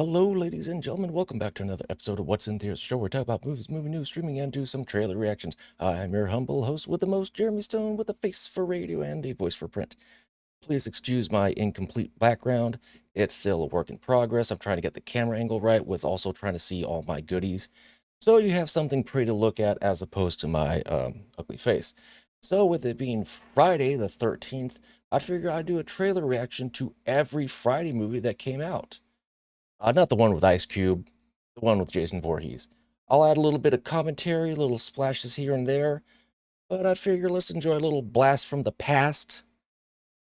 Hello, ladies and gentlemen. Welcome back to another episode of What's in Theaters, show where we talk about movies, movie news, streaming, and do some trailer reactions. I'm your humble host with the most, Jeremy Stone, with a face for radio and a voice for print. Please excuse my incomplete background. It's still a work in progress. I'm trying to get the camera angle right with also trying to see all my goodies, so you have something pretty to look at as opposed to my ugly face. So with it being Friday the 13th, I'd figure I'd do a trailer reaction to every Friday movie that came out. Not the one with Ice Cube, the one with Jason Voorhees. I'll add a little bit of commentary, little splashes here and there, but I figure let's enjoy a little blast from the past.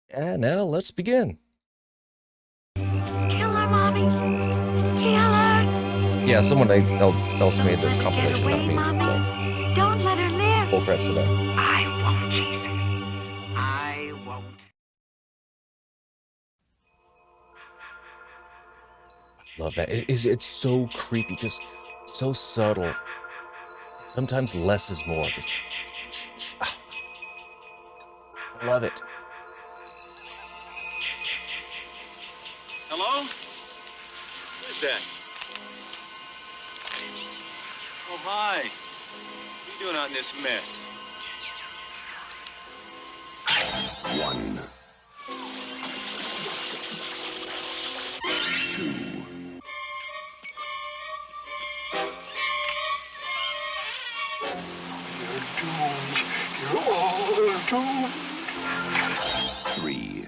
And now let's begin. Kill her, Mommy. Kill her. Yeah, someone else made this compilation, not me, so Don't let her live. full credits to them. I won't, Jason. I won't. Love that. It's so creepy, just so subtle. Sometimes less is more. Just, I love it. Hello? Who's that? Oh, hi. What are you doing out in this mess? 1, 2, 3,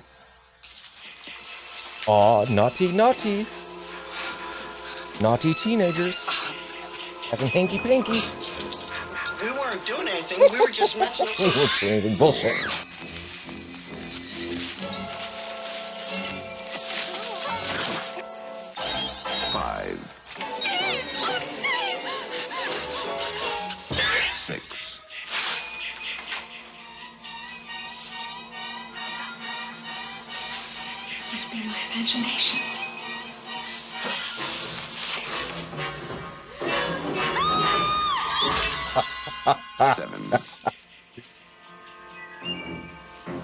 Aw, naughty, naughty. Naughty teenagers. Having hanky-panky. We weren't doing anything. We were just messing We won't do anything bullshit. 5, 6, Must be my imagination. 7,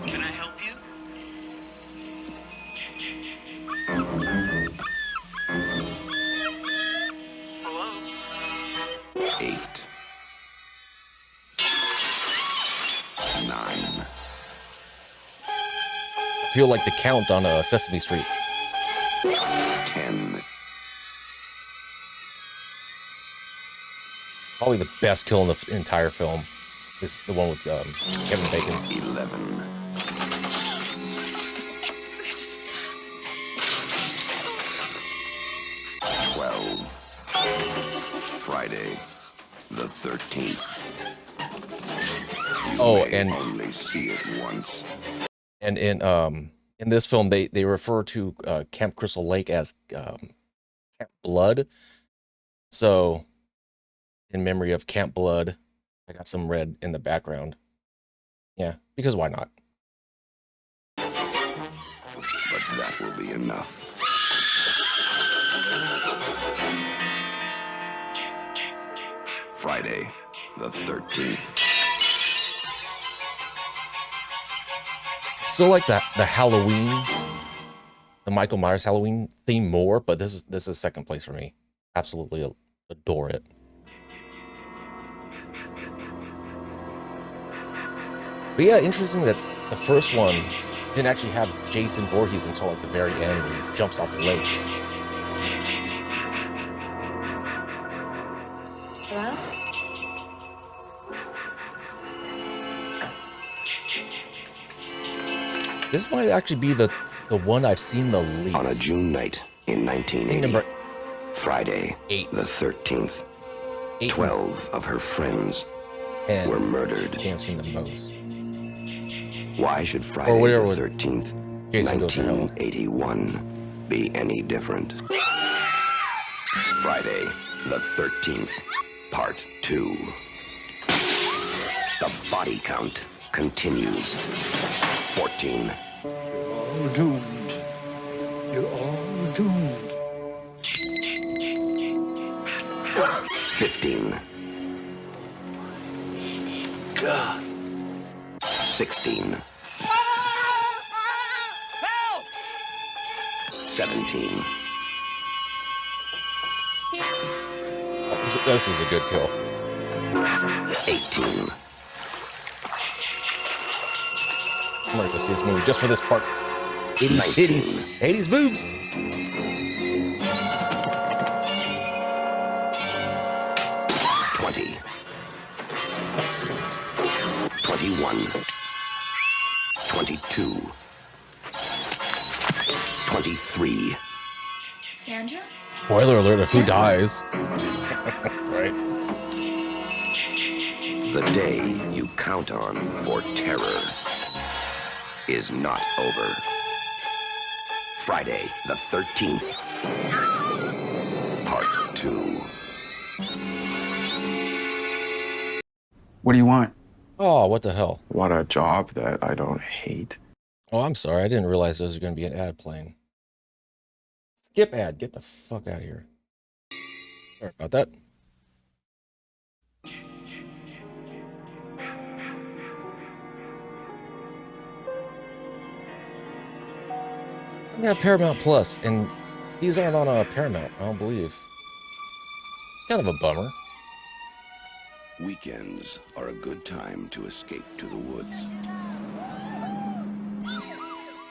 Can I help you? Hello? 8, 9, I feel like the Count on Sesame Street. 10, Probably the best kill in the entire film is the one with Kevin Bacon. 11, 12, Friday the 13th. You Oh, may and- only see it once. And in this film, they refer to Camp Crystal Lake as Camp Blood. So, in memory of Camp Blood, I got some red in the background. Yeah, because why not? But that will be enough. Friday the 13th. Still like the Halloween, the Michael Myers Halloween theme more, but this is second place for me. Absolutely adore it. But yeah, interesting that the first one didn't actually have Jason Voorhees until like the very end when he jumps out the lake. Hello? This might actually be the one I've seen the least. On a June night in I think 1980, number Friday 8. the 13th, 8 12 of her friends and were I murdered. think I've seen the most. Why should Friday whatever the with 13th, Jason Goes to Hell. 1981 be any different? Friday the 13th, Part 2. The body count continues. 14, All doomed. You're all doomed. 15, 16, 17, This is a good kill. 18. I'm gonna go see this movie just for this part. 80s titties, 80s boobs. 20. 21. 22. 23. Sandra? Spoiler alert if who dies. Right. The day you count on for terror is not over. Friday the 13th, Part 2. What do you want? Oh, what the hell? Want a job that I don't hate? Oh, I'm sorry. I didn't realize there was going to be an ad playing. Skip ad. Get the fuck out of here. Sorry about that. I got Paramount Plus, and these aren't on Paramount, I don't believe. Kind of a bummer. Weekends are a good time to escape to the woods.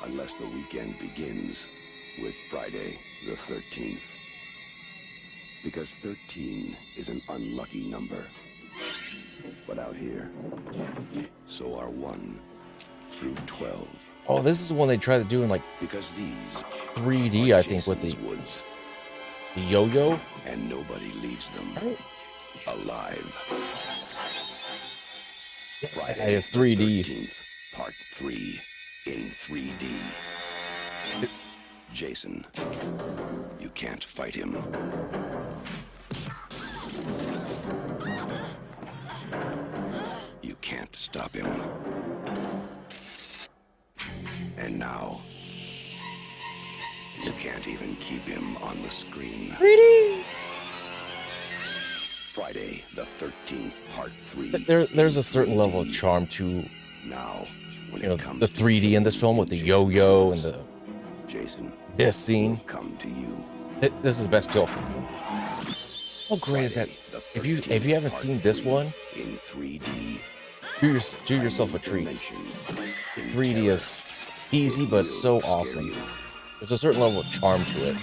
Unless the weekend begins with Friday the 13th. Because 13 is an unlucky number. But out here, so are 1 through 12. Oh, this is the one they tried to do in like Because these 3D, I think, with the Jason's woods, yo-yo. and nobody leaves them Oh, alive. yeah, it's 3D. 13th, Part 3 in 3D. Jason, you can't fight him. You can't stop him. And now, you can't even keep him on the screen. 3D. Friday the 13th, Part 3. There's a certain level of charm to, Now, when you know, it comes the 3D in this film with the yo-yo and the Jason, this scene. will come to you. This is the best kill. How great is that? Friday the If you 13th, haven't Part seen this 3 one, in 3D, do yourself a treat. 3D is easy, but so awesome. There's a certain level of charm to it.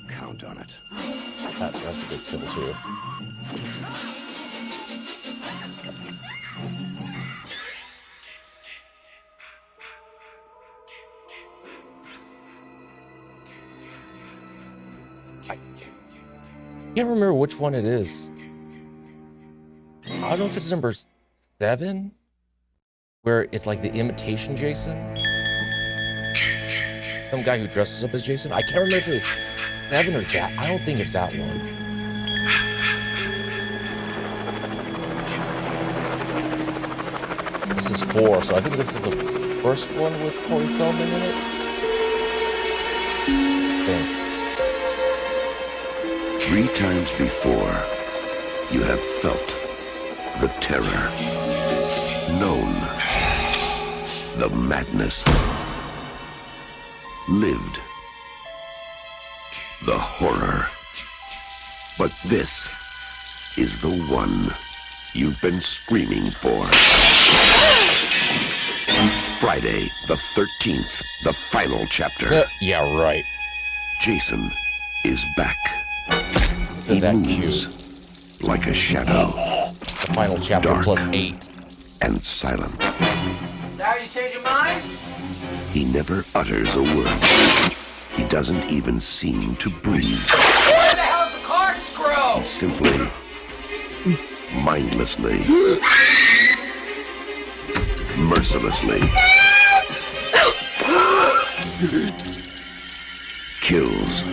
Count on it. That's a good kill too. I can't remember which one it is. I don't know if it's number 7, where it's like the imitation Jason. Some guy who dresses up as Jason. I can't remember if it was 7 or that. I don't think it's that one. This is 4, so I think this is the first one with Corey Feldman in it. I think. 3 times before, you have felt the terror, known the madness, lived the horror. But this is the one you've been screaming for. Friday the 13th, the final chapter. Yeah, right. Jason is back. It's in that queue. moves like a shadow, The final chapter Dark. plus 8. and silent. Sorry you changed your mind? He never utters a word. He doesn't even seem to breathe. Where the hell's the corkscrew? He simply, mindlessly, mercilessly kills.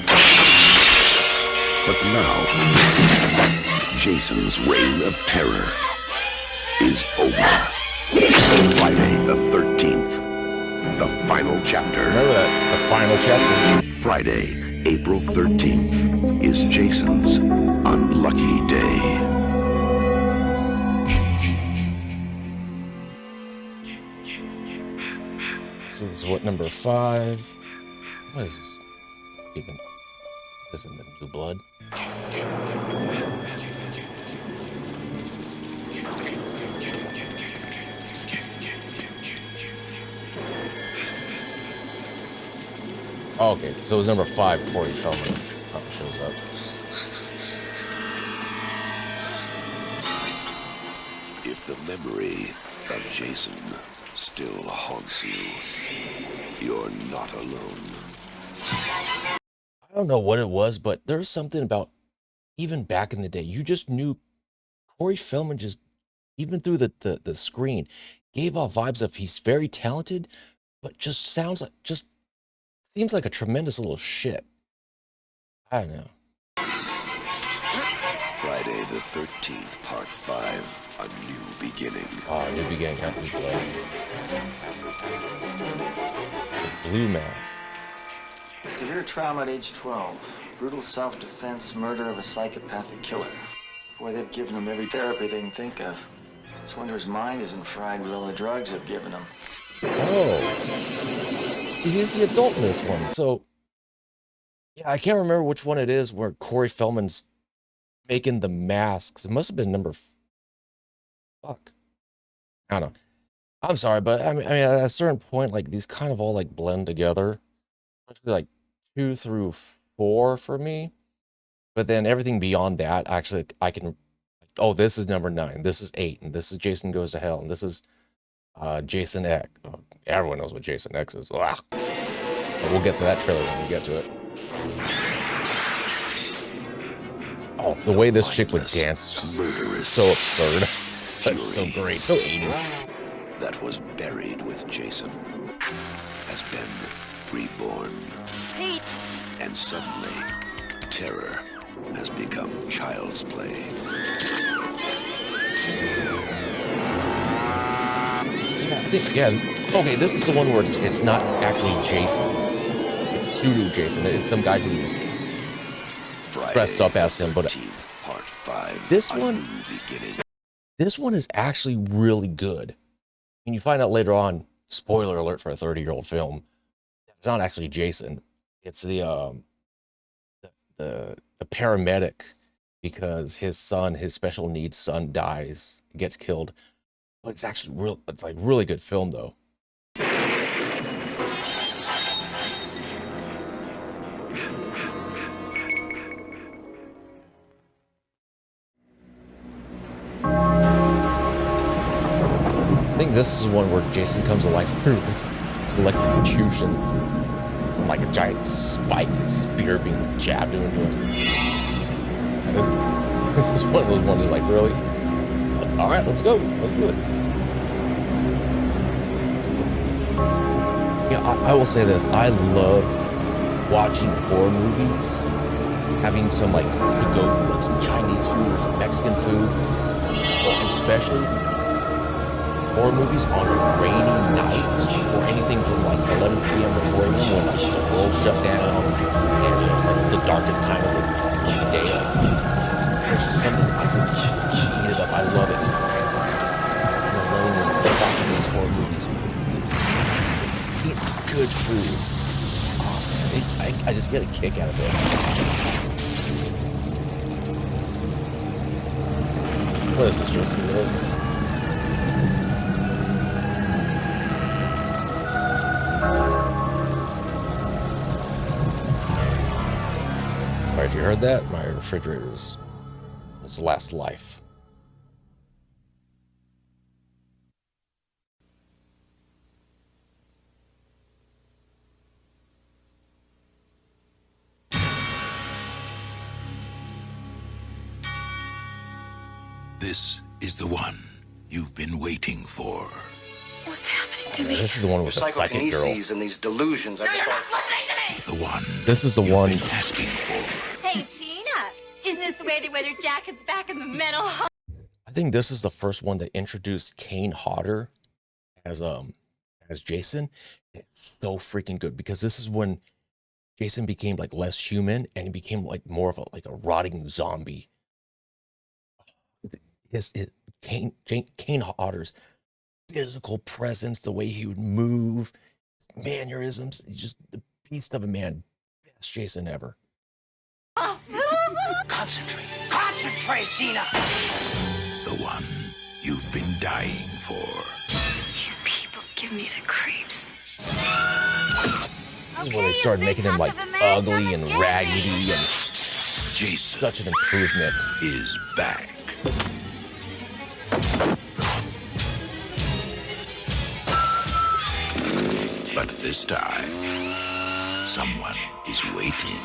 But now, Jason's reign of terror is over. Friday the 13th, the final chapter. Remember that? The final chapter. Friday, April 13th, is Jason's unlucky day. This is what, number 5? What is this? Even this isn't the New Blood. Okay, so it was number 5, Corey Feldman shows up. If the memory of Jason still haunts you, you're not alone. I don't know what it was, but there's something about even back in the day, you just knew Corey Feldman just, even through the screen, gave off vibes of he's very talented, but just sounds like, just seems like a tremendous little shit. I don't know. Friday the 13th, Part 5, A New Beginning. Oh, New Beginning, not New Blood. The Blue Mass. Severe trauma at age 12. Brutal self-defense, murder of a psychopathic killer. Boy, they've given him every therapy they can think of. It's wonder his mind isn't fried with all the drugs they've given him. Oh. He's the adult in this one. So, yeah, I can't remember which one it is where Corey Feldman's making the masks. It must have been number... Fuck. I don't know. I'm sorry, but I mean, at a certain point, like, these kind of all, like, blend together. Especially, like, 2 through 4 for me. But then everything beyond that, actually, I can... Oh, this is number 9. This is 8. And this is Jason Goes to Hell. And this is Jason X. Oh, everyone knows what Jason X is. Ugh. But we'll get to that trailer when we get to it. Oh, the way this chick would dance is just so absurd. That's so great. So 80s. That was buried with Jason has been reborn. Pete! And suddenly, terror has become child's play. Yeah. Okay, this is the one where it's not actually Jason. It's pseudo Jason. It's some guy who dressed up as him. But Part 5, this A one, New Beginning. this one is actually really good. And you find out later on, spoiler alert for a 30-year-old film, it's not actually Jason. It's the paramedic, because his son, his special needs son, dies, gets killed. But it's actually it's like really good film though. I think this is one where Jason comes to life through electrocution. Like a giant spiked spear being jabbed into him. And this is one of those ones that's like, really? All right, let's go. Let's do it. Yeah, I will say this. I love watching horror movies, having some like to-go food, like some Chinese food or some Mexican food, especially horror movies on a rainy night, or anything from like 11 p.m. to 4 a.m. when like the world shut down and it's like the darkest time of the day. There's just something I just eat it up. I love it. And I love watching these horror movies. It's good food. Oh man, I just get a kick out of it. What is this, Jason Lives? Sorry if you heard that. My refrigerator is its last life. This is the one you've been waiting for. What's happening to me? This is the one with the psychic girl. And these delusions. You're not listening to me! The one This is the you've one. been asking for. Hey, Tina. Isn't this the way they wear their jackets back in the metal? I think this is the first one that introduced Kane Hodder as Jason. It's so freaking good because this is when Jason became like less human and he became like more of a rotting zombie. Kane Hodder's physical presence, the way he would move, mannerisms, he's just the beast of a man. best Jason ever. Concentrate. Concentrate, Tina! The one you've been dying for. You people give me the creeps. This is when they started making him like ugly and raggedy, and Jason such an improvement. is back. But this time, someone is waiting.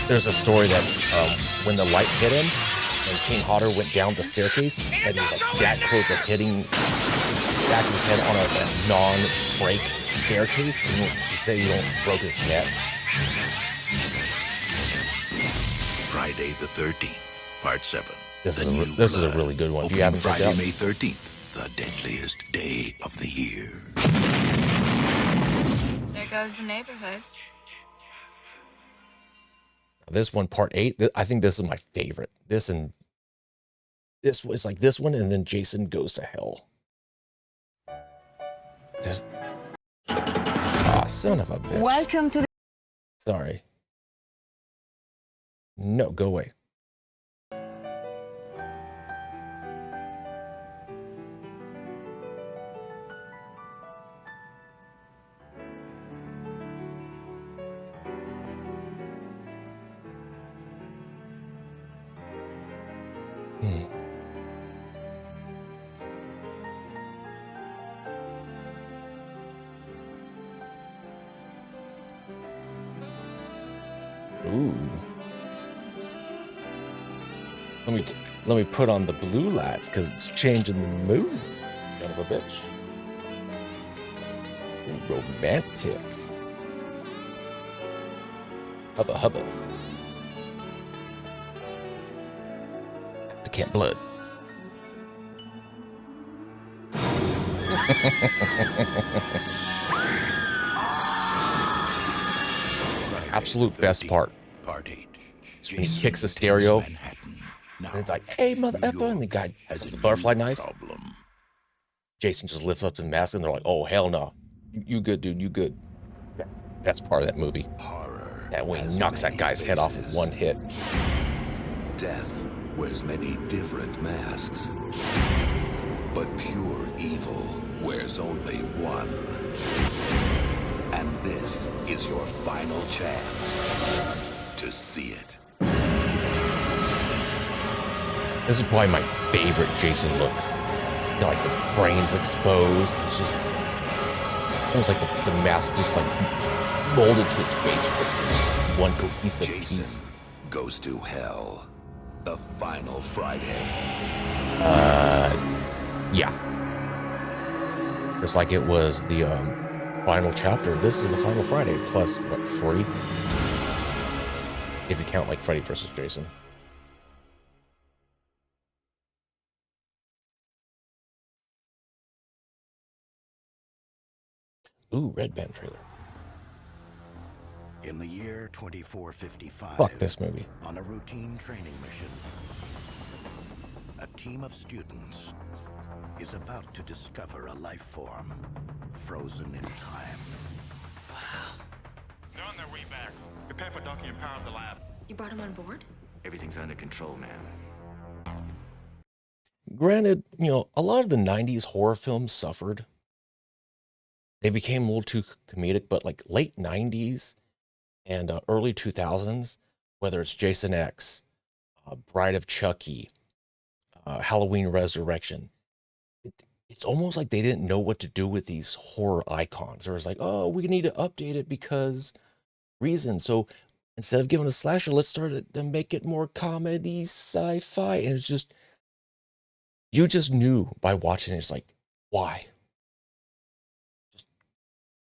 There's a story that when the light hit him and King Hodder went down the staircase, that he was like that close to hitting back his head on a non-break staircase. And he said he broke his neck. Friday the 13th, Part 7. This The is New a Blood. really good one. If you Opening haven't checked it Friday, out, May 13th, the deadliest day of the year. There goes the neighborhood. this one, Part 8, I think this is my favorite. This was like this one, and then Jason Goes to Hell. This, son of a bitch. Welcome to the... Sorry. No, go away. Ooh. Let me put on the blue lights because it's changing the mood. Son of a bitch. Ooh, romantic. Hubba hubba. The Camp Blood. Absolute best part. Part 8. It's when he kicks the stereo. And it's like, hey, mother effer, and the guy has a butterfly knife. Problem. Jason just lifts up the mask, and they're like, oh, hell no. You good, dude, you good. Best part of that movie. Horror. That way he knocks that guy's head off with one hit. Death wears many different masks, but pure evil wears only one. And this is your final chance to see it. This is probably my favorite Jason look. You know, like the brains exposed. It's just almost like the mask just like molded to his face. It's just one cohesive Jason piece. Goes to Hell, the final Friday. Yeah. Just like it was the final chapter. This is the final Friday plus what, 3? If you count like Freddy versus Jason. Ooh, Red Band trailer. In the year 2455, Fuck this movie. on a routine training mission, a team of students is about to discover a life form frozen in time. They're on their way back. Prepare for docking and power of the lab. You brought him on board? Everything's under control, man. Granted, you know, a lot of the 90s horror films suffered. They became a little too comedic, but like late 90s and early 2000s, whether it's Jason X, Bride of Chucky, Halloween Resurrection, it's almost like they didn't know what to do with these horror icons. Or it's like, oh, we need to update it because reason. So instead of giving a slasher, let's start it and make it more comedy, sci-fi. And it's just, you just knew by watching it, it's like, why?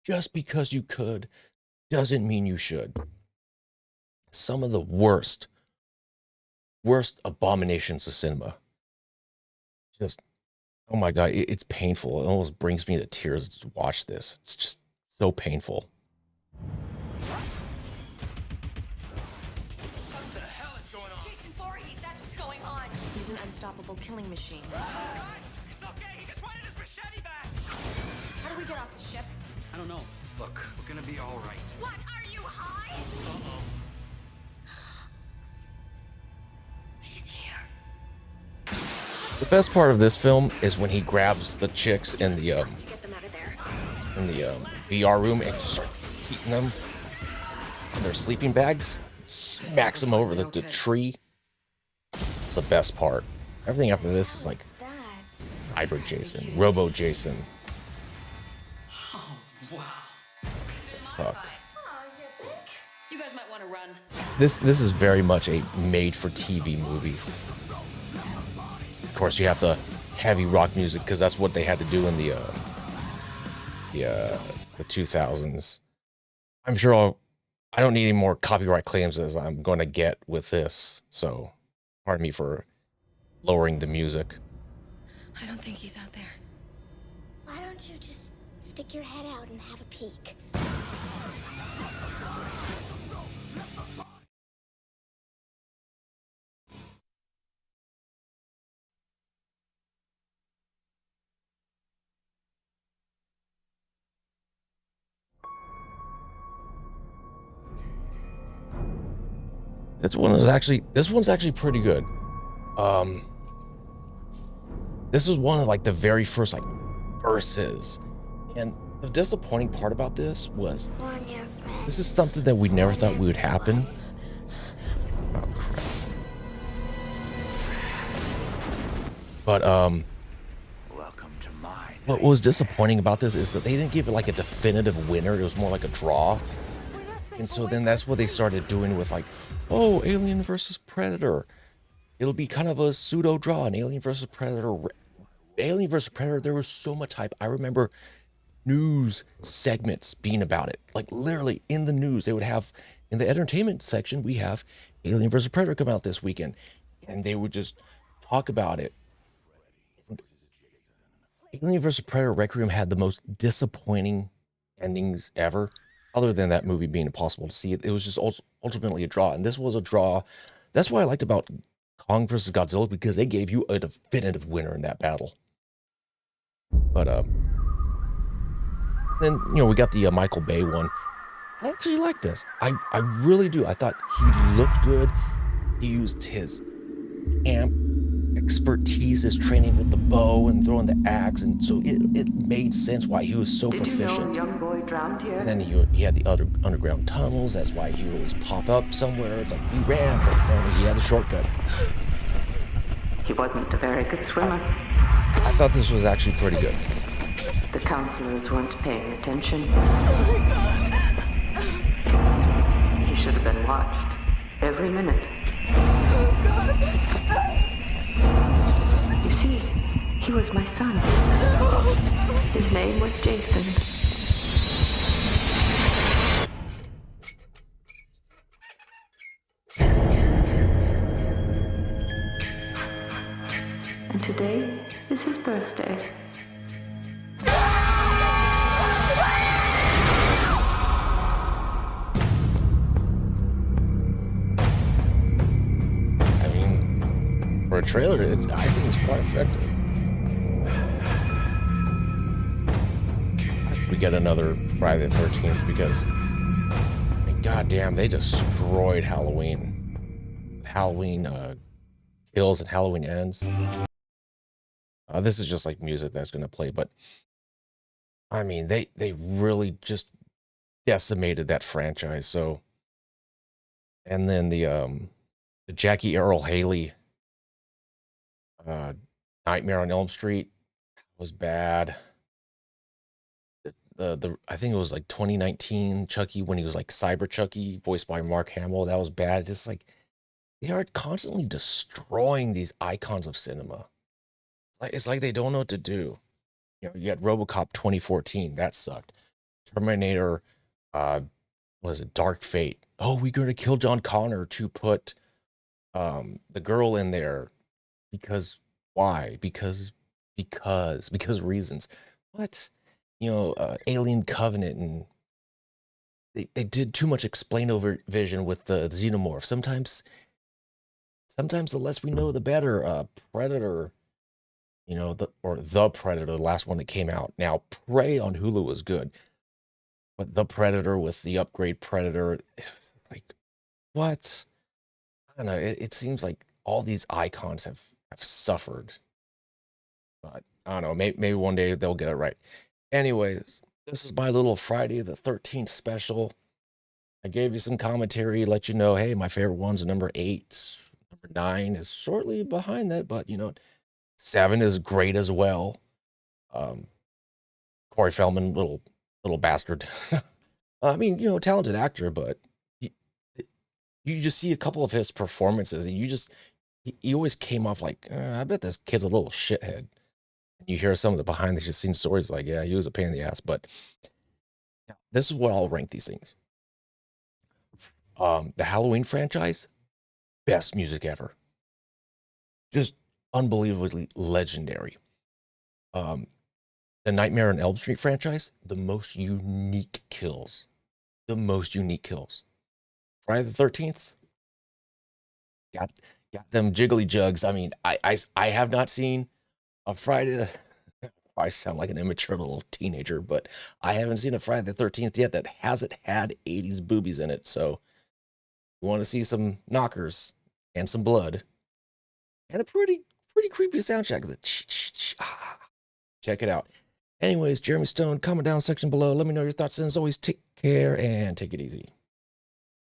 Just because you could doesn't mean you should. Some of the worst abominations of cinema. Just, oh my God, it's painful. It almost brings me to tears to watch this. It's just so painful. Jason Voorhees, that's what's going on. He's an unstoppable unstoppable killing machine. It's okay. He just wanted his machete back. How do we get off the ship? I don't know. Look, we're gonna be all right. What, are you high? Uh-oh. He's here. The best part of this film is when he grabs the chicks in the Get them out of there. VR room and starts beating them in their sleeping bags, smacks them over the tree. It's the best part. Everything after this is like Cyber Jason, Robo Jason. Oh, wow. Fuck. You guys might want to run. This is very much a made-for-TV movie. Of course, you have the heavy rock music because that's what they had to do in the 2000s. I'm sure I don't need any more copyright claims as I'm going to get with this. So, pardon me for lowering the music. I don't think he's out there. Why don't you just stick your head out and have a peek? This one's actually pretty good. This is one of like the very first like verses, and the disappointing part about this was this is something that we never thought would happen. Oh crap! But Welcome to mine. what was disappointing about this is that they didn't give it like a definitive winner. It was more like a draw, and so then that's what they started doing with like, oh, Alien versus Predator. It'll be kind of a pseudo draw, an Alien versus Predator. Alien versus Predator, there was so much hype. I remember news segments being about it. Like literally in the news, they would have, in the entertainment section, we have Alien versus Predator come out this weekend. And they would just talk about it. Alien versus Predator Requiem had the most disappointing endings ever. Other than that movie being impossible to see, it was just ultimately a draw. And this was a draw. That's what I liked about Kong versus Godzilla, because they gave you a definitive winner in that battle. But then we got the Michael Bay one. I actually like this. I really do. I thought he looked good. He used his camp expertise, his training with the bow and throwing the axe, and so it made sense why he was so proficient. Young boy drowned here? And then he had the other underground tunnels. That's why he would always pop up somewhere. It's like he ran, but no, he had a shortcut. He wasn't a very good swimmer. I thought this was actually pretty good. The counselors weren't paying attention. He should have been watched every minute. You see, he was my son. His name was Jason. And today is his birthday. I mean, for a trailer, I think it's quite effective. We get another Friday the 13th because, I mean, goddamn, they destroyed Halloween. Halloween kills and Halloween ends. This is just like music that's gonna play, but I mean, they really just decimated that franchise. So, and then the Jackie Earl Haley Nightmare on Elm Street was bad. The I think it was like 2019 Chucky, when he was like Cyber Chucky, voiced by Mark Hamill. That was bad. Just like they are constantly destroying these icons of cinema. It's like they don't know what to do. You had RoboCop 2014, that sucked. Terminator, was it Dark Fate? Oh, we're gonna kill John Connor to put the girl in there because why? Because reasons. What? Alien Covenant, and they did too much explain over vision with the xenomorph. Sometimes sometimes the less we know, the better. Predator, the Predator, the last one that came out. Now, Prey on Hulu was good, but the Predator with the upgrade Predator, like, what? I don't know. It seems like all these icons have suffered. But I don't know. Maybe one day they'll get it right. Anyways, this is my little Friday the 13th special. I gave you some commentary, let you know, hey, my favorite one's number 8. Number 9 is shortly behind that, but 7 is great as well. Corey Feldman, little bastard. I mean, talented actor, but you just see a couple of his performances, and he always came off like, I bet this kid's a little shithead. And you hear some of the behind the scenes stories, like, yeah, he was a pain in the ass. But this is what I'll rank these things. The Halloween franchise, best music ever. Just unbelievably legendary. The Nightmare on Elm Street franchise, the most unique kills. Friday the 13th, got them jiggly jugs. I mean, I have not seen a Friday. I sound like an immature little teenager, but I haven't seen a Friday the 13th yet that hasn't had 80s boobies in it. So you want to see some knockers and some blood and a pretty creepy soundtrack. Check it out. Anyways, Jeremy Stone, comment down section below. Let me know your thoughts, and as always, take care and take it easy.